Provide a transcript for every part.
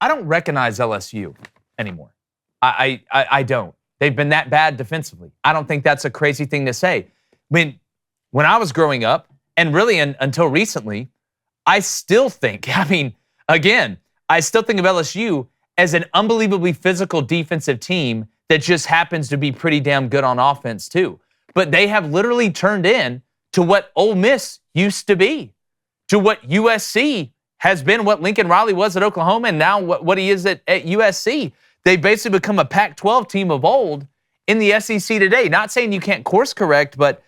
I don't recognize LSU anymore. I don't. They've been that bad defensively. I don't think that's a crazy thing to say. When I was growing up, and really until recently, I still think, I still think of LSU as an unbelievably physical defensive team that just happens to be pretty damn good on offense too. But they have literally turned in to what Ole Miss used to be, to what USC has been, what Lincoln Riley was at Oklahoma, and now what he is at USC. They've basically become a Pac-12 team of old in the SEC today. Not saying you can't course correct, but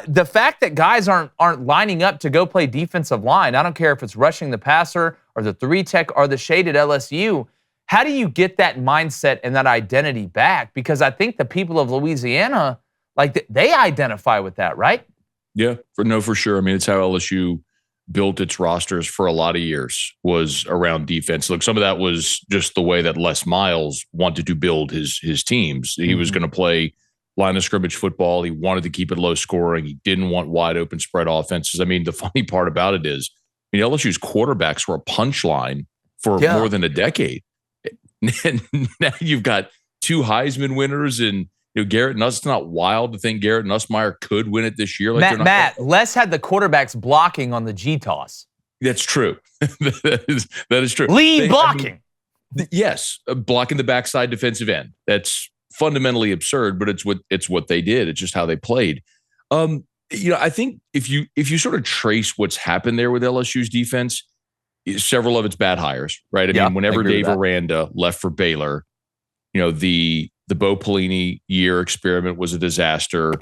the fact that guys aren't lining up to go play defensive line, I don't care if it's rushing the passer or the three tech or the shade at LSU, how do you get that mindset and that identity back? Because I think the people of Louisiana, they identify with that, right? Yeah, for sure. I mean, it's how LSU built its rosters for a lot of years, was around defense. Look, some of that was just the way that Les Miles wanted to build his teams. He was going to play line of scrimmage football. He wanted to keep it low scoring. He didn't want wide open spread offenses. I mean, the funny part about it is, LSU's quarterbacks were a punchline for more than a decade. And now you've got two Heisman winners, and Garrett Nuss. It's not wild to think Garrett Nussmeier could win it this year. Matt, Les had the quarterbacks blocking on the G-toss. That's true. that is true. Lead blocking. Yes, blocking the backside defensive end. That's fundamentally absurd, but it's what they did. It's just how they played. I think if you sort of trace what's happened there with LSU's defense, several of it's bad hires, right? I mean, whenever Dave Aranda left for Baylor, the Bo Pelini year experiment was a disaster.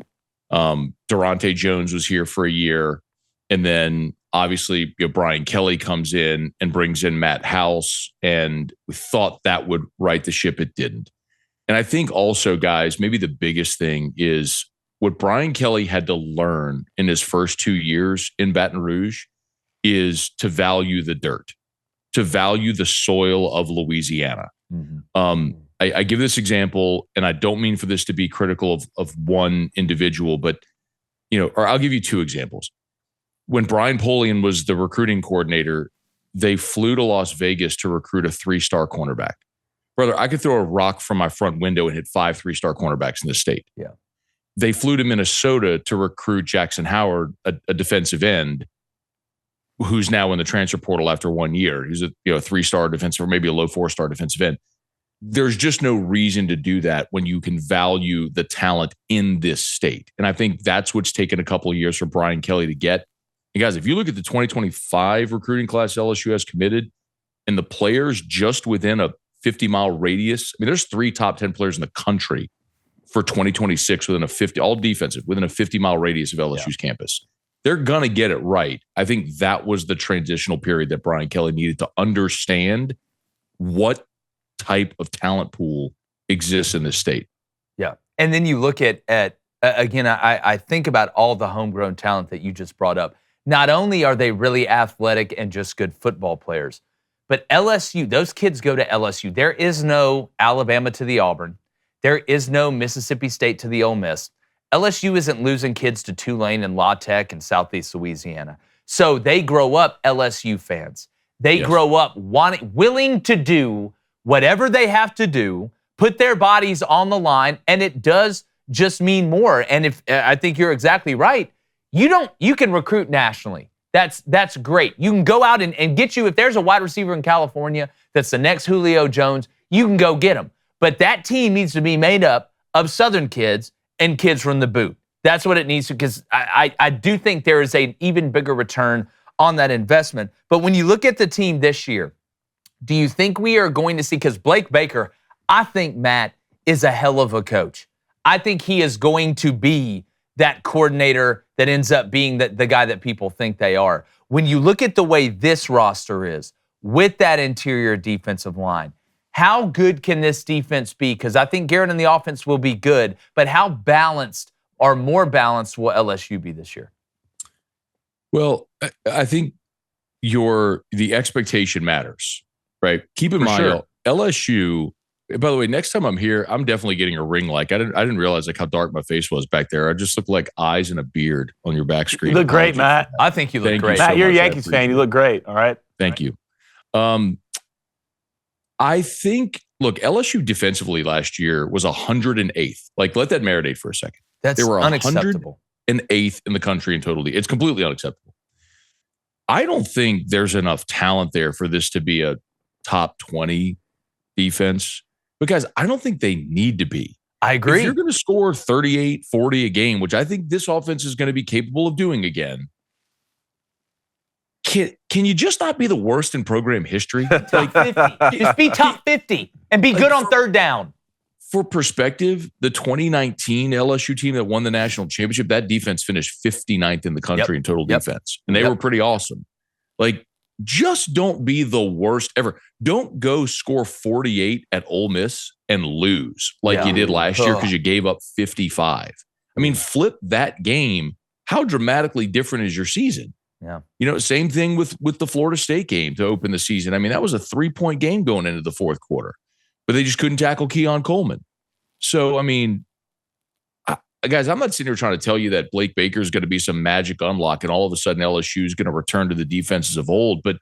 Durante Jones was here for a year, and then obviously Brian Kelly comes in and brings in Matt House, and we thought that would right the ship. It didn't. And I think also, guys, maybe the biggest thing is what Brian Kelly had to learn in his first 2 years in Baton Rouge is to value the dirt, to value the soil of Louisiana. Mm-hmm. I give this example, and I don't mean for this to be critical of one individual, but, or I'll give you two examples. When Brian Polian was the recruiting coordinator, they flew to Las Vegas to recruit a 3-star cornerback. Brother, I could throw a rock from my front window and hit 5 3-star cornerbacks in the state. Yeah. They flew to Minnesota to recruit Jackson Howard, a defensive end, who's now in the transfer portal after 1 year. He's a 3-star defensive, or maybe a low 4-star defensive end. There's just no reason to do that when you can value the talent in this state. And I think that's what's taken a couple of years for Brian Kelly to get. And guys, if you look at the 2025 recruiting class LSU has committed, and the players just within a 50-mile radius, there's 3 top 10 players in the country for 2026 within all defensive, within a 50-mile radius of LSU's campus. They're going to get it right. I think that was the transitional period that Brian Kelly needed to understand what type of talent pool exists in this state. Yeah. And then you look at again, I think about all the homegrown talent that you just brought up. Not only are they really athletic and just good football players, but LSU, those kids go to LSU. There is no Alabama to the Auburn. There is no Mississippi State to the Ole Miss. LSU isn't losing kids to Tulane and La Tech and Southeast Louisiana. So they grow up LSU fans. They grow up willing to do whatever they have to do, put their bodies on the line, and it does just mean more. And if I think you're exactly right, you can recruit nationally. That's great. You can go out and get if there's a wide receiver in California that's the next Julio Jones, you can go get him. But that team needs to be made up of Southern kids and kids from the boot. That's what it needs to, because I do think there is an even bigger return on that investment. But when you look at the team this year, do you think we are going to see, because Blake Baker, I think, Matt, is a hell of a coach. I think he is going to be that coordinator that ends up being the guy that people think they are. When you look at the way this roster is, with that interior defensive line, how good can this defense be? Because I think Garrett and the offense will be good, but how balanced or more balanced will LSU be this year? Well, I think the expectation matters, right? Keep in mind, LSU, by the way, next time I'm here, I'm definitely getting a ring light. I didn't realize how dark my face was back there. I just look like eyes and a beard on your back screen. You look great, Matt. I think you look great. Matt, you're a Yankees fan. You look great. All right. Thank you. I think, look, LSU defensively last year was 108th. Like, let that marinate for a second. That's they were unacceptable. 108th in the country in total. It's completely unacceptable. I don't think there's enough talent there for this to be a top 20 defense, because I don't think they need to be. I agree. If you're going to score 38, 40 a game, which I think this offense is going to be capable of doing again, can you just not be the worst in program history? Top 50. Just be top 50 and be good on third down. For perspective, the 2019 LSU team that won the national championship, that defense finished 59th in the country in total defense. And they were pretty awesome. Like, just don't be the worst ever. Don't go score 48 at Ole Miss and lose like you did last year because you gave up 55. I mean, flip that game. How dramatically different is your season? Yeah. You know, same thing with the Florida State game to open the season. I mean, that was a 3-point game going into the fourth quarter, but they just couldn't tackle Keon Coleman. So, I mean, guys, I'm not sitting here trying to tell you that Blake Baker is going to be some magic unlock and all of a sudden LSU is going to return to the defenses of old, but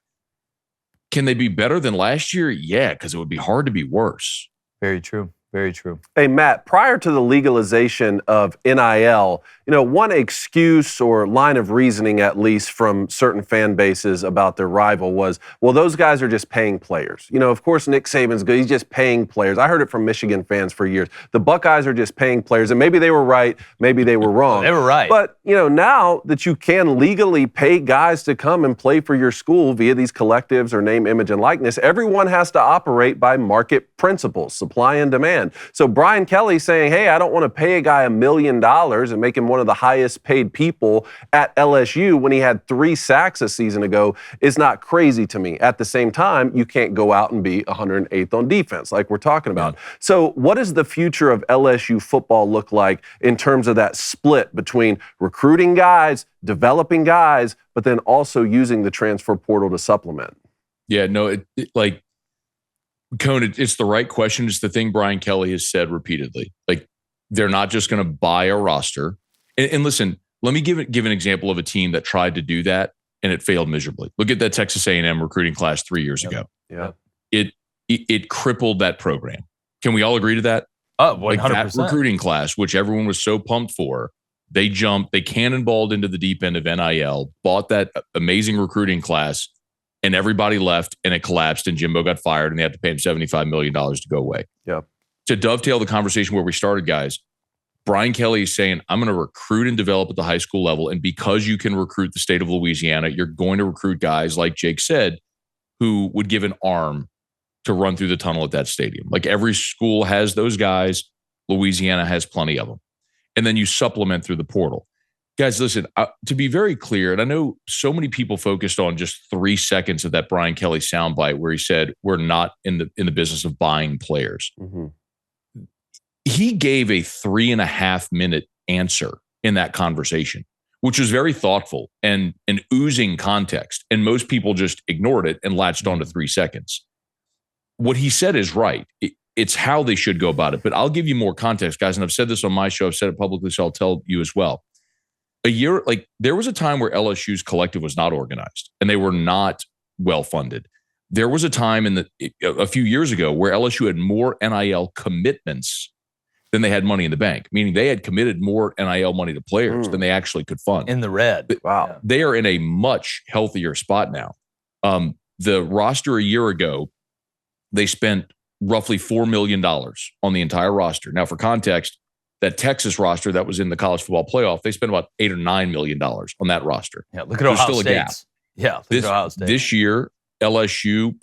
can they be better than last year? Yeah, because it would be hard to be worse. Very true. Very true. Hey, Matt, prior to the legalization of NIL, one excuse or line of reasoning, at least from certain fan bases about their rival was, well, those guys are just paying players. Of course, Nick Saban's good. He's just paying players. I heard it from Michigan fans for years. The Buckeyes are just paying players. And maybe they were right. Maybe they were wrong. They were right. But, now that you can legally pay guys to come and play for your school via these collectives or name, image, and likeness, everyone has to operate by market principles, supply and demand. So Brian Kelly saying, hey, I don't want to pay a guy $1 million and make him one of the highest paid people at LSU when he had 3 sacks a season ago is not crazy to me. At the same time, you can't go out and be 108th on defense like we're talking about. Yeah. So what does the future of LSU football look like in terms of that split between recruiting guys, developing guys, but then also using the transfer portal to supplement? Yeah, no, Cone, it's the right question. It's the thing Brian Kelly has said repeatedly. Like, they're not just going to buy a roster. And listen, let me give an example of a team that tried to do that and it failed miserably. Look at that Texas A&M recruiting class 3 years ago. Yeah, it crippled that program. Can we all agree to that? 100%. Like that recruiting class, which everyone was so pumped for, they cannonballed into the deep end of NIL, bought that amazing recruiting class, and everybody left and it collapsed and Jimbo got fired and they had to pay him $75 million to go away. Yeah. To dovetail the conversation where we started, guys, Brian Kelly is saying, I'm going to recruit and develop at the high school level. And because you can recruit the state of Louisiana, you're going to recruit guys, like Jake said, who would give an arm to run through the tunnel at that stadium. Like, every school has those guys. Louisiana has plenty of them. And then you supplement through the portal. Guys, listen, to be very clear, and I know so many people focused on just 3 seconds of that Brian Kelly soundbite where he said, we're not in the business of buying players. Mm-hmm. He gave a 3.5-minute answer in that conversation, which was very thoughtful and oozing context. And most people just ignored it and latched on to 3 seconds. What he said is right. It's how they should go about it. But I'll give you more context, guys. And I've said this on my show. I've said it publicly, so I'll tell you as well. There was a time where LSU's collective was not organized and they were not well funded. There was a time a few years ago where LSU had more NIL commitments than they had money in the bank, meaning they had committed more NIL money to players than they actually could fund. In the red. Wow. They are in a much healthier spot now. The roster a year ago, they spent roughly $4 million on the entire roster. Now, for context, that Texas roster that was in the college football playoff, they spent about $8 or $9 million on that roster. Yeah, look at Ohio State. Yeah, look at Ohio State. This year, LSU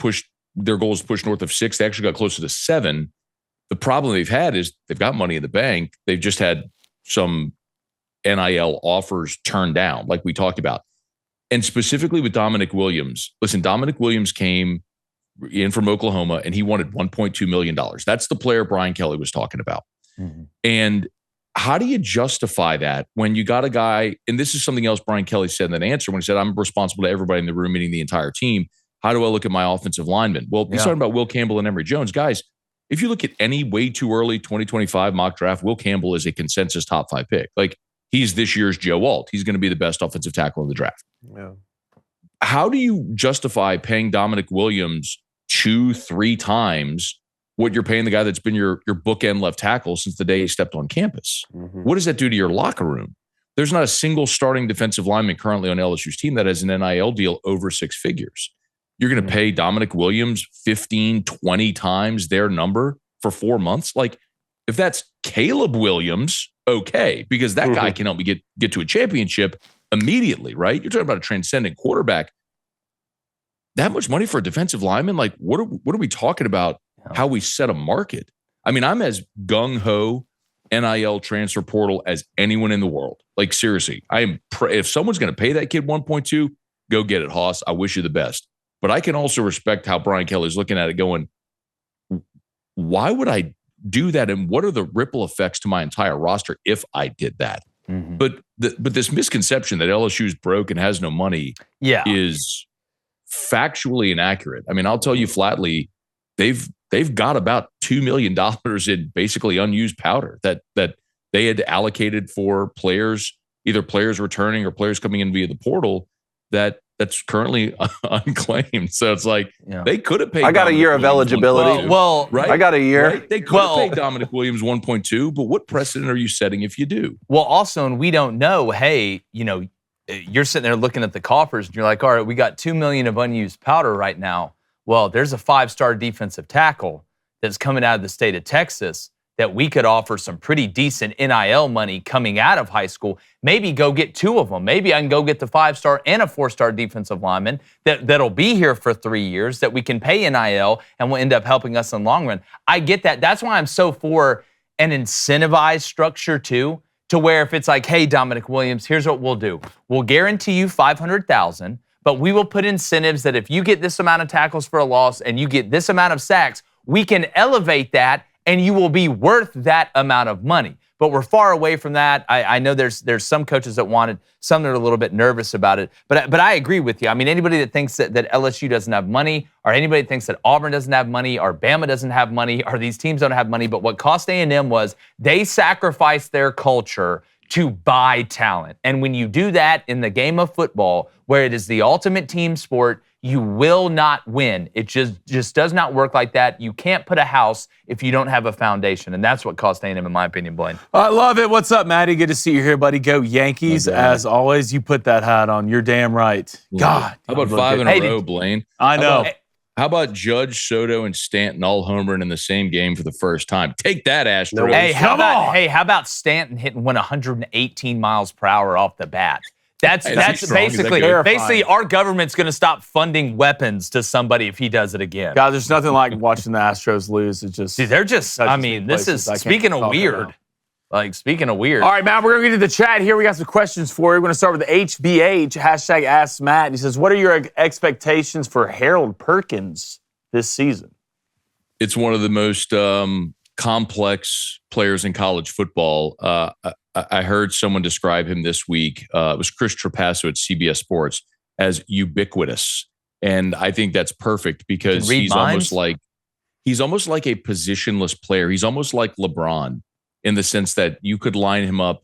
their goals pushed north of 6. They actually got closer to 7. The problem they've had is they've got money in the bank. They've just had some NIL offers turned down, like we talked about. And specifically with Dominic Williams. Listen, Dominic Williams came in from Oklahoma and he wanted $1.2 million. That's the player Brian Kelly was talking about. Mm-hmm. And how do you justify that when you got a guy, and this is something else Brian Kelly said in that answer when he said, I'm responsible to everybody in the room, meaning the entire team. How do I look at my offensive linemen? Well, he's talking about Will Campbell and Emory Jones. Guys, if you look at any way too early 2025 mock draft, Will Campbell is a consensus top 5 pick. Like, he's this year's Joe Alt. He's going to be the best offensive tackle in the draft. Yeah. How do you justify paying Dominic Williams 2-3 times what you're paying the guy that's been your bookend left tackle since the day he stepped on campus. Mm-hmm. What does that do to your locker room? There's not a single starting defensive lineman currently on LSU's team that has an NIL deal over 6 figures. You're going to pay Dominic Williams 15, 20 times their number for 4 months. Like, if that's Caleb Williams, okay, because that guy can help me get to a championship immediately, right? You're talking about a transcendent quarterback. That much money for a defensive lineman? Like, what are we talking about? How we set a market? I mean, I'm as gung-ho NIL transfer portal as anyone in the world. Like, seriously, if someone's going to pay that kid 1.2, go get it, Hoss. I wish you the best. But I can also respect how Brian Kelly's looking at it going, why would I do that? And what are the ripple effects to my entire roster if I did that? Mm-hmm. But this misconception that LSU's broke and has no money is factually inaccurate. I mean, I'll tell you flatly, they've got about $2 million in basically unused powder that they had allocated for players, either players returning or players coming in via the portal that's currently unclaimed. So it's like they could have paid. I got a year of eligibility. Well, right? I got a year. Right? They could have paid Dominic Williams 1.2, but what precedent are you setting if you do? Well, also, and we don't know, hey, you're sitting there looking at the coffers and you're like, all right, we got $2 million of unused powder right now. Well, there's a 5-star defensive tackle that's coming out of the state of Texas that we could offer some pretty decent NIL money coming out of high school. Maybe go get 2 of them. Maybe I can go get the 5-star and a 4-star defensive lineman that'll be here for 3 years that we can pay NIL and will end up helping us in the long run. I get that. That's why I'm so for an incentivized structure too, to where if it's like, hey, Dominic Williams, here's what we'll do. We'll guarantee you $500,000, but we will put incentives that if you get this amount of tackles for a loss and you get this amount of sacks, we can elevate that and you will be worth that amount of money. But we're far away from that. I know there's some coaches that want it, some that are a little bit nervous about it. But I agree with you. I mean, anybody that thinks that LSU doesn't have money, or anybody that thinks that Auburn doesn't have money, or Bama doesn't have money, or these teams don't have money, but what cost A&M was they sacrificed their culture to buy talent. And when you do that in the game of football, where it is the ultimate team sport, you will not win. It just does not work like that. You can't put a house if you don't have a foundation, and that's what cost A&M, in my opinion, Blaine. I love it. What's up, Maddie? Good to see you here, buddy. Go Yankees. As always, you put that hat on. You're damn right. God. How about 5 in a row, Blaine? I know. How about Judge, Soto, and Stanton all homering in the same game for the first time? Take that, Astros. Hey, how about Stanton hitting 118 miles per hour off the bat? That's basically our government's going to stop funding weapons to somebody if he does it again. God, there's nothing like watching the Astros lose. It's just they're just. I mean, this is speaking of weird. Like, speaking of weird. All right, Matt, we're going to get to the chat here. We got some questions for you. We're going to start with the HBH, hashtag Ask Matt. He says, what are your expectations for Harold Perkins this season? It's one of the most complex players in college football. I heard someone describe him this week. It was Chris Trapasso at CBS Sports as ubiquitous. And I think that's perfect because he's almost like a positionless player. He's almost like LeBron in the sense that you could line him up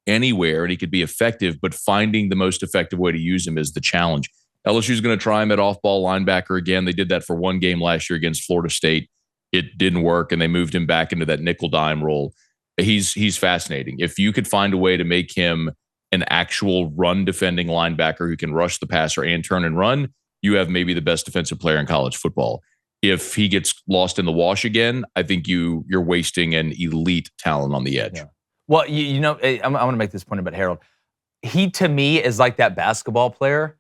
anywhere and he could be effective, but finding the most effective way to use him is the challenge. LSU's going to try him at off-ball linebacker again. They did that for one game last year against Florida State. It didn't work, and they moved him back into that nickel dime role. He's fascinating. If you could find a way to make him an actual run defending linebacker who can rush the passer and turn and run, you have maybe the best defensive player in college football. If he gets lost in the wash again, I think you're wasting an elite talent on the edge. Yeah. Well, I'm going to make this point about Harold. He, to me, is like that basketball player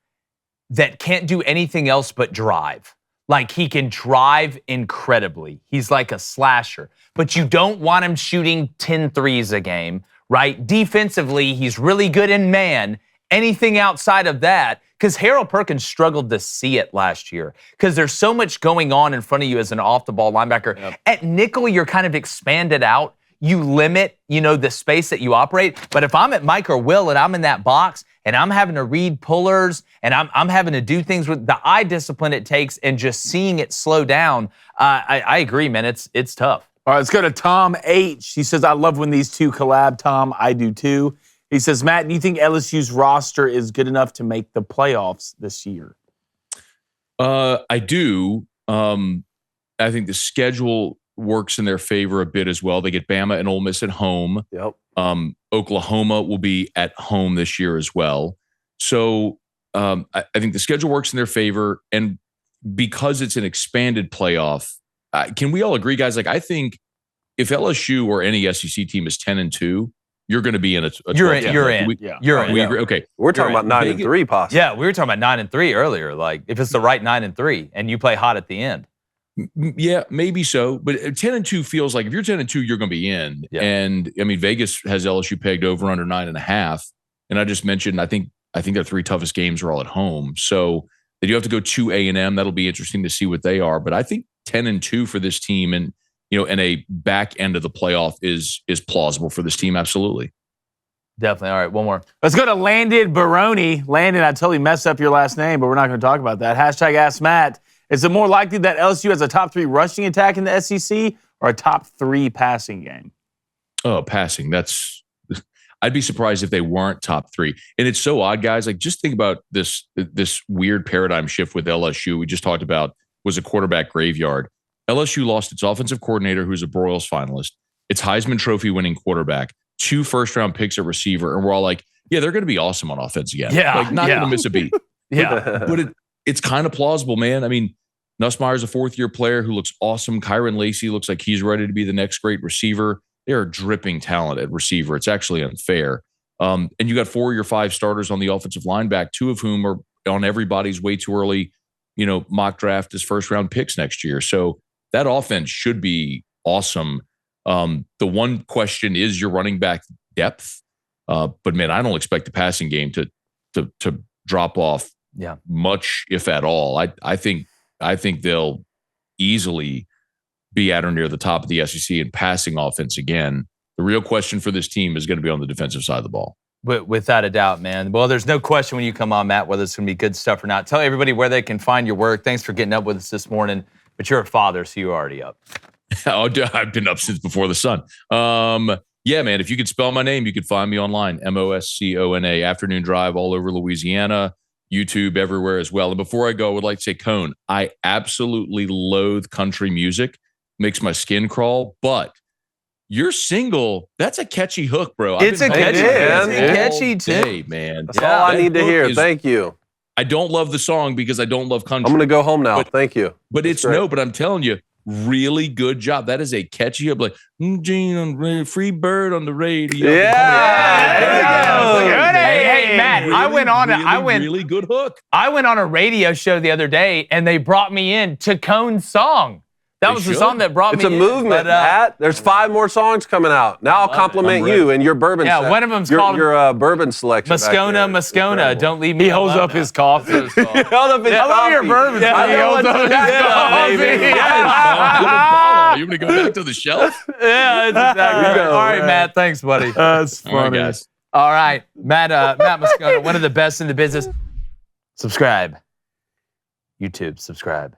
that can't do anything else but drive. Like, he can drive incredibly. He's like a slasher. But you don't want him shooting 10 threes a game, right? Defensively, he's really good in man. Anything outside of that, because Harold Perkins struggled to see it last year because there's so much going on in front of you as an off-the-ball linebacker. Yep. At nickel, you're kind of expanded out. You limit, the space that you operate. But if I'm at Mike or Will and I'm in that box and I'm having to read pullers and I'm having to do things with the eye discipline it takes and just seeing it slow down, I agree, man. It's tough. All right, let's go to Tom H. He says, I love when these two collab, Tom. I do too. He says, Matt, do you think LSU's roster is good enough to make the playoffs this year? I do. I think the schedule works in their favor a bit as well. They get Bama and Ole Miss at home. Yep. Oklahoma will be at home this year as well. So I think the schedule works in their favor. And because it's an expanded playoff, can we all agree, guys? Like, I think if LSU or any SEC team is 10-2, you're going to be in a You're in. You're in. You're in. We agree. Okay. We're talking about 9-3 possibly. Yeah, we were talking about 9-3 earlier. Like, if it's the right 9-3 and you play hot at the end. Yeah, maybe so. But 10-2 feels like if you're 10-2, you're going to be in. Yeah. And I mean, Vegas has LSU pegged over under 9.5. And I just mentioned, I think their 3 toughest games are all at home. So they do have to go to A&M. That'll be interesting to see what they are. But I think 10-2 for this team and a back end of the playoff is plausible for this team. Absolutely. Definitely. All right, one more. Let's go to Landon Baroni. Landon, I totally messed up your last name, but we're not going to talk about that. Hashtag Ask Matt. Is it more likely that LSU has a top 3 rushing attack in the SEC or a top 3 passing game? Oh, passing. I'd be surprised if they weren't top 3. And it's so odd, guys. Like, just think about this weird paradigm shift with LSU. We just talked about was a quarterback graveyard. LSU lost its offensive coordinator, who's a Broyles finalist, its Heisman Trophy winning quarterback, 2 first-round picks at receiver, and we're all like, yeah, they're going to be awesome on offense again. Yeah, like, not going to miss a beat. Yeah. But it's kind of plausible, man. I mean, Nussmeier's a 4th-year player who looks awesome. Kyron Lacey looks like he's ready to be the next great receiver. They are dripping talent at receiver. It's actually unfair. And you got 4 of your 5 starters on the offensive line back, 2 of whom are on everybody's way too early, mock draft as first-round picks next year. So that offense should be awesome. The one question is your running back depth. But man, I don't expect the passing game to drop off much, if at all. I think they'll easily be at or near the top of the SEC in passing offense again. The real question for this team is going to be on the defensive side of the ball. Without a doubt, man. Well, there's no question when you come on, Matt, whether it's going to be good stuff or not. Tell everybody where they can find your work. Thanks for getting up with us this morning. But you're a father, so you're already up. I've been up since before the sun. Yeah, man, if you could spell my name, you could find me online, Moscona, Afternoon Drive all over Louisiana, YouTube, everywhere as well. And before I go, I would like to say, Cone, I absolutely loathe country music. Makes my skin crawl. But your single, that's a catchy hook, bro. It's a catchy too, man. That's all I need to hear. Thank you. I don't love the song because I don't love country. I'm going to go home now. Thank you. But but I'm telling you, really good job. That is a catchy hook. Like, Gene, free bird on the radio. Yeah. Hey, Matt, really, I went on really good hook. I went on a radio show the other day, and they brought me in to Cone's song. That was the song that brought me in. It's a movement, Matt. There's 5 more songs coming out. Now I'll compliment you and your bourbon. Yeah, one of them's called your bourbon selection. Moscona. Don't leave me. He holds up his coffee. He held up his coffee. I love your bourbon. Yeah, He holds up his coffee. You want to go back to the shelf? Yeah, that's exactly right. All right, Matt. Thanks, buddy. That's funny. All right, guys. All right, Matt Moscona, one of the best in the business. Subscribe. YouTube, subscribe.